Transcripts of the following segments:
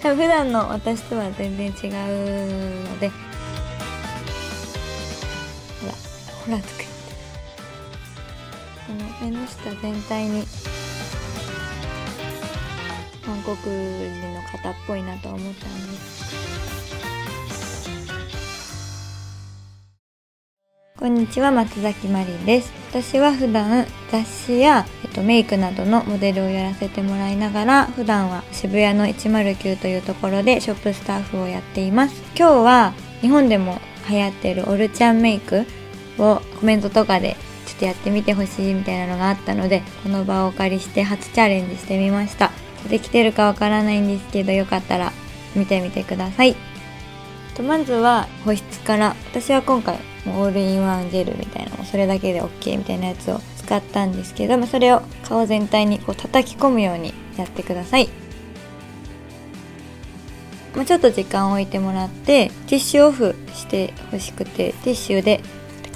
多分普段の私とは全然違うので、ほらとか言って、この目の下全体に韓国人の方っぽいなと思ったんです。こんにちは、松崎まりんです。私は普段雑誌や、メイクなどのモデルをやらせてもらいながら、普段は渋谷の109というところでショップスタッフをやっています。今日は日本でも流行ってるオルちゃんメイクをコメントとかでちょっとやってみてほしいみたいなのがあったので、この場をお借りして初チャレンジしてみました。できてるかわからないんですけど、よかったら見てみてください。まずは保湿から、私は今回オールインワンジェルみたいな、それだけで OK みたいなやつを使ったんですけど、それを顔全体にこう叩き込むようにやってください。ちょっと時間を置いてもらって、ティッシュオフしてほしくて、ティッシュで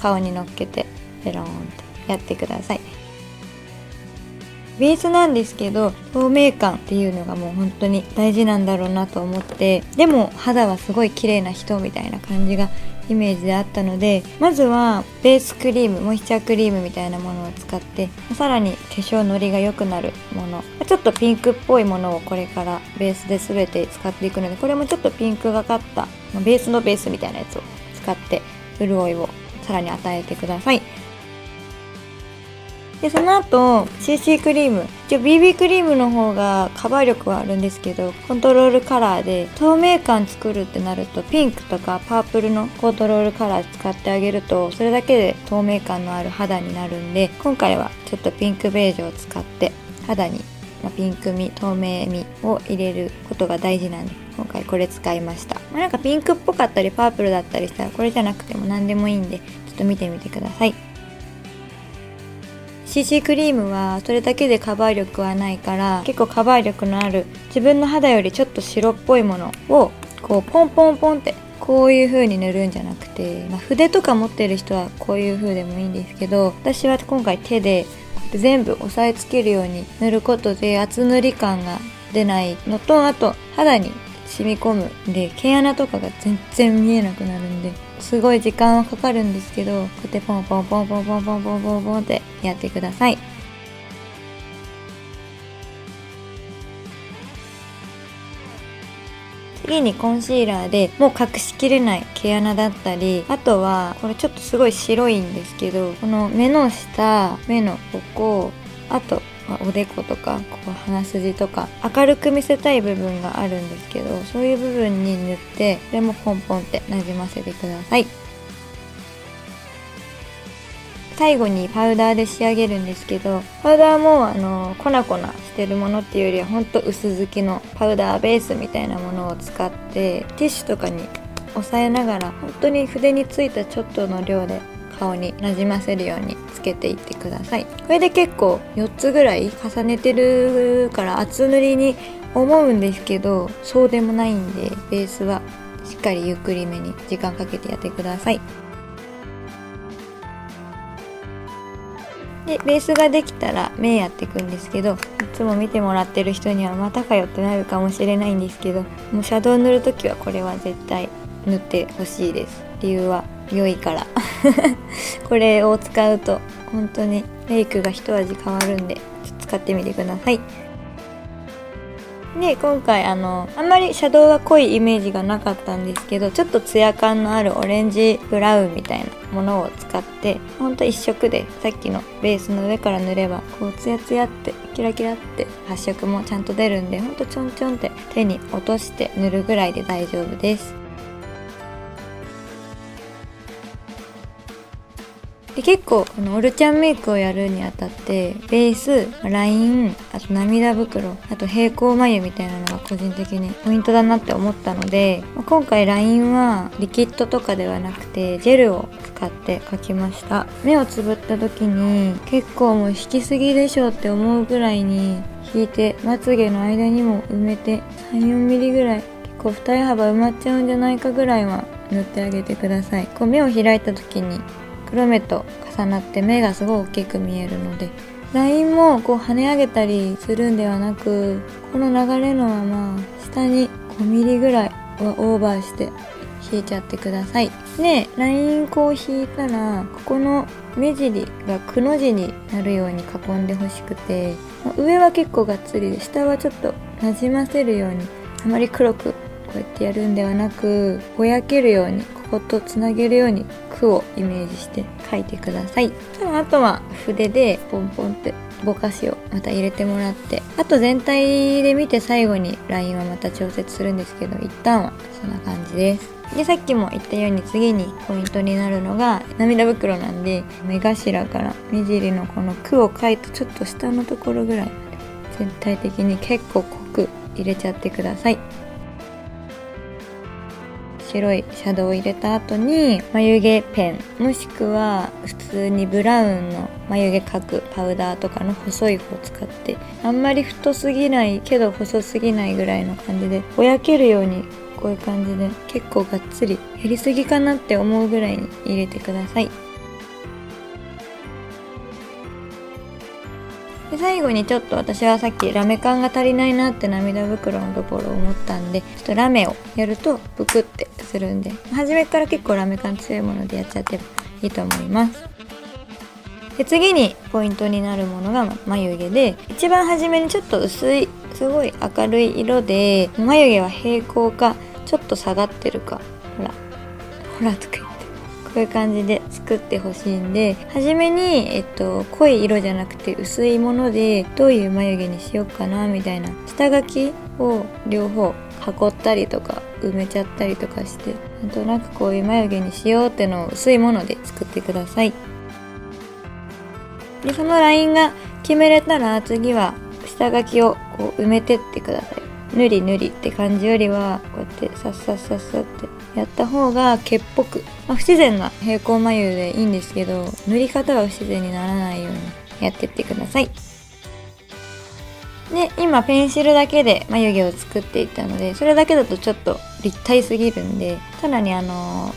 顔に乗っけてペローンとやってください。ベースなんですけど、透明感っていうのがもう本当に大事なんだろうなと思って、でも肌はすごい綺麗な人みたいな感じがイメージであったので、まずはベースクリーム、モイスチャークリームみたいなものを使って、さらに化粧のりが良くなるもの、ちょっとピンクっぽいものをこれからベースで全て使っていくので、これもちょっとピンクがかったベースのベースみたいなやつを使って潤いをさらに与えてください。でその後 CC クリーム、BB クリームの方がカバー力はあるんですけど、コントロールカラーで透明感作るってなると、ピンクとかパープルのコントロールカラー使ってあげると、それだけで透明感のある肌になるんで、今回はちょっとピンクベージュを使って肌にピンクみ、透明みを入れることが大事なんで、今回これ使いました。なんかピンクっぽかったりパープルだったりしたら、これじゃなくても何でもいいんで、ちょっと見てみてください。CC クリームはそれだけでカバー力はないから、結構カバー力のある自分の肌よりちょっと白っぽいものをこうポンポンポンってこういう風に塗るんじゃなくて、筆とか持ってる人はこういう風でもいいんですけど、私は今回手で全部押さえつけるように塗ることで厚塗り感が出ないのと、あと肌に染み込むんで毛穴とかが全然見えなくなるんで、すごい時間はかかるんですけど、こうやってポンポンポンポンポンポンポンポンポンってやってください。次にコンシーラーでもう隠しきれない毛穴だったり、あとはこれちょっとすごい白いんですけど、この目の下、目のここ、あとおでことかここ鼻筋とか明るく見せたい部分があるんですけど、そういう部分に塗って、これもポンポンってなじませてください。最後にパウダーで仕上げるんですけど、パウダーも粉々してるものっていうよりはほんと薄付きのパウダーベースみたいなものを使って、ティッシュとかに押さえながら、本当に筆についたちょっとの量で顔になじませるようにつけていってください。これで結構4つぐらい重ねてるから厚塗りに思うんですけど、そうでもないんで、ベースはしっかりゆっくりめに時間かけてやってください。でベースができたら目やっていくんですけど、いつも見てもらってる人にはまたかよってなるかもしれないんですけど、もうシャドウ塗るときはこれは絶対塗ってほしいです。理由は良いからこれを使うと本当にメイクが一味変わるんで、使ってみてください。で今回あんまりシャドウは濃いイメージがなかったんですけど、ちょっとツヤ感のあるオレンジブラウンみたいなものを使って、ほんと一色でさっきのベースの上から塗ればこうツヤツヤってキラキラって発色もちゃんと出るんで、ほんとちょんちょんって手に落として塗るぐらいで大丈夫です。で結構このオルちゃんメイクをやるにあたって、ベース、ライン、あと涙袋、あと平行眉みたいなのが個人的にポイントだなって思ったので、今回ラインはリキッドとかではなくてジェルを使って描きました。目をつぶった時に結構もう引きすぎでしょって思うぐらいに引いて、まつげの間にも埋めて 3,4 ミリぐらい、結構二重幅埋まっちゃうんじゃないかぐらいは塗ってあげてください。こう目を開いた時に黒目と重なって目がすごい大きく見えるので、ラインもこう跳ね上げたりするんではなく、この流れのまま下に5ミリぐらいはオーバーして引いちゃってください。で、ラインこう引いたら、ここの目尻がくの字になるように囲んでほしくて、上は結構がっつりで、下はちょっとなじませるように、あまり黒くこうやってやるんではなく、ぼやけるように、こことつなげるように句をイメージして書いてください。あとは筆でポンポンってぼかしをまた入れてもらって、あと全体で見て最後にラインはまた調節するんですけど、一旦はそんな感じです。で、さっきも言ったように次にポイントになるのが涙袋なんで、目頭から目尻のこの句を書いたちょっと下のところぐらいまで全体的に結構濃く入れちゃってください。白いシャドウを入れた後に眉毛ペンもしくは普通にブラウンの眉毛描くパウダーとかの細い方を使って、あんまり太すぎないけど細すぎないぐらいの感じでぼやけるように、こういう感じで結構がっつりやりすぎかなって思うぐらいに入れてください。で、最後にちょっと私はさっきラメ感が足りないなって涙袋のところを思ったんで、ちょっとラメをやるとブクってするんで、初めから結構ラメ感強いものでやっちゃってもいいと思います。で、次にポイントになるものが眉毛で、一番初めにちょっと薄いすごい明るい色で、眉毛は平行かちょっと下がってるか、ほらとか言って、こういう感じで作ってほしいんで、初めに濃い色じゃなくて薄いものでどういう眉毛にしようかなみたいな下書きを両方囲ったりとか埋めちゃったりとかして、なんとなくこういう眉毛にしようってのを薄いもので作ってください。で、そのラインが決めれたら次は下書きをこう埋めてってください。塗り塗りって感じよりはこうやってさっさっさっさってやった方が毛っぽく、不自然な平行眉でいいんですけど、塗り方が不自然にならないようにやってってください。で、今ペンシルだけで眉毛を作っていったので、それだけだとちょっと立体すぎるんで、さらに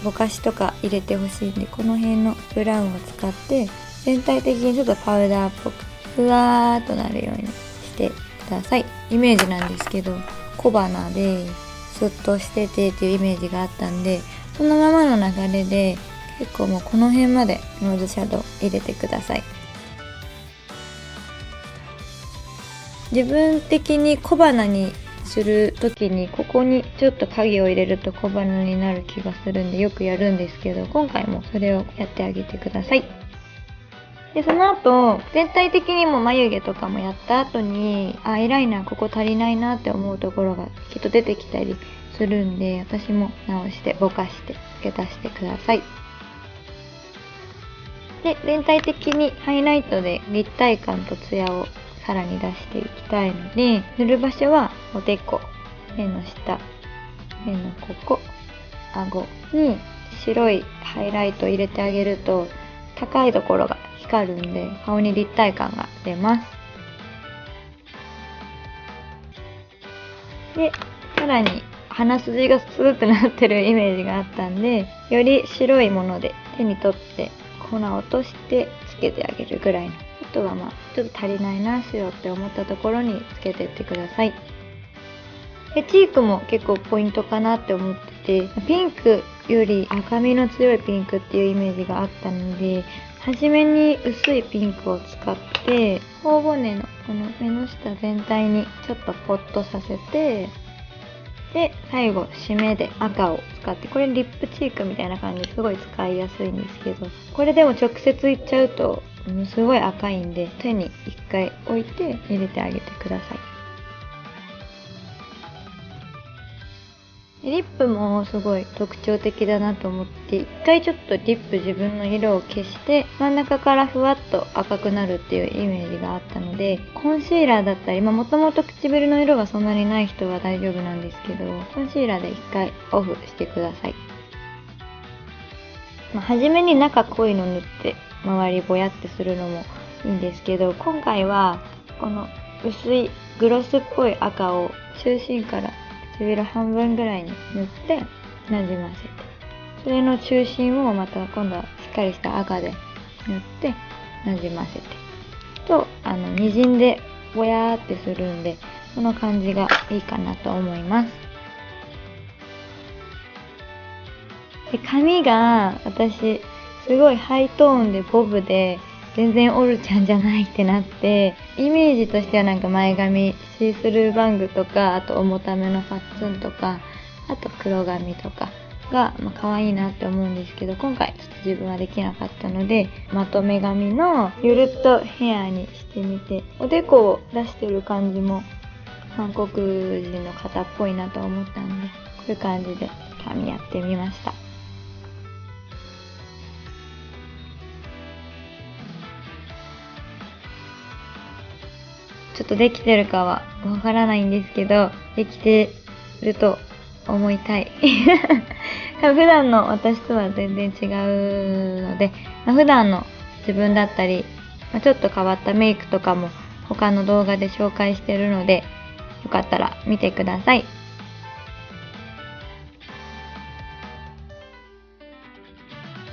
ぼかしとか入れてほしいんで、この辺のブラウンを使って全体的にちょっとパウダーっぽくふわーっとなるようにしてください。イメージなんですけど、小鼻でスッとしててっていうイメージがあったんで、そのままの流れで結構もうこの辺までノーズシャドウ入れてください。自分的に小鼻にするときにここにちょっと影を入れると小鼻になる気がするんでよくやるんですけど、今回もそれをやってあげてください。で、その後全体的にも眉毛とかもやった後にアイライナーここ足りないなって思うところがきっと出てきたりするんで、私も直してぼかして付け足してください。で、全体的にハイライトで立体感とツヤをさらに出していきたいので、塗る場所はおでこ、目の下、目のここ、顎に白いハイライトを入れてあげると高いところが光るんで顔に立体感が出ます。で、さらに鼻筋がスーッとなってるイメージがあったんで、より白いもので手に取って粉を落としてつけてあげるぐらいの。あとはちょっと足りないな白って思ったところにつけてってください。で、チークも結構ポイントかなって思ってて、ピンクより赤みの強いピンクっていうイメージがあったので、初めに薄いピンクを使って頬骨のこの目の下全体にちょっとポッとさせて、で、最後締めで赤を使って、これリップチークみたいな感じですごい使いやすいんですけど、これでも直接いっちゃうとすごい赤いんで、手に一回置いて入れてあげてください。リップもすごい特徴的だなと思って、一回ちょっとリップ自分の色を消して真ん中からふわっと赤くなるっていうイメージがあったので、コンシーラーだったり、もともと唇の色がそんなにない人は大丈夫なんですけど、コンシーラーで一回オフしてください。初めに中濃いの塗って周りぼやってするのもいいんですけど、今回はこの薄いグロスっぽい赤を中心から唇半分ぐらいに塗ってなじませて、それの中心をまた今度はしっかりした赤で塗ってなじませてと、滲んでぼやーってするんで、その感じがいいかなと思います。で髪が私すごいハイトーンでボブで全然オルちゃんじゃないってなって、イメージとしてはなんか前髪シースルーバングとか、あと重ためのファッツンとか、あと黒髪とかが、可愛いなって思うんですけど、今回ちょっと自分はできなかったので、まとめ髪のゆるっとヘアにしてみて、おでこを出してる感じも韓国人の方っぽいなと思ったんで、こういう感じで髪やってみました。ちょっとできてるかはわからないんですけど、できてると思いたい。普段の私とは全然違うので、普段の自分だったり、ちょっと変わったメイクとかも他の動画で紹介してるので、よかったら見てください。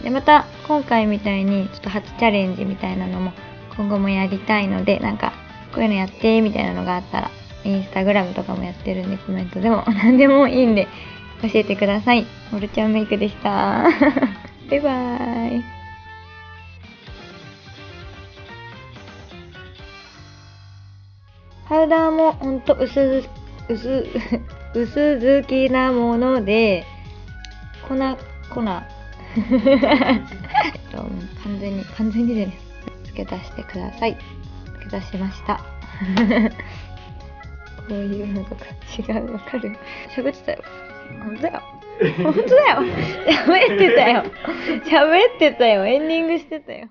で、また今回みたいにちょっと初チャレンジみたいなのも今後もやりたいので、なんかこういうのやってみたいなのがあったら、インスタグラムとかもやってるんで、コメントでも何でもいいんで教えてください。オルちゃんメイクでした。バイバーイ。パウダーもほんと薄付きなもので、粉完全にでね、付け足してください。付け足しました。こういうのとか違う、わかる？喋ってたよ。本当だよ。喋ってたよ。エンディングしてたよ。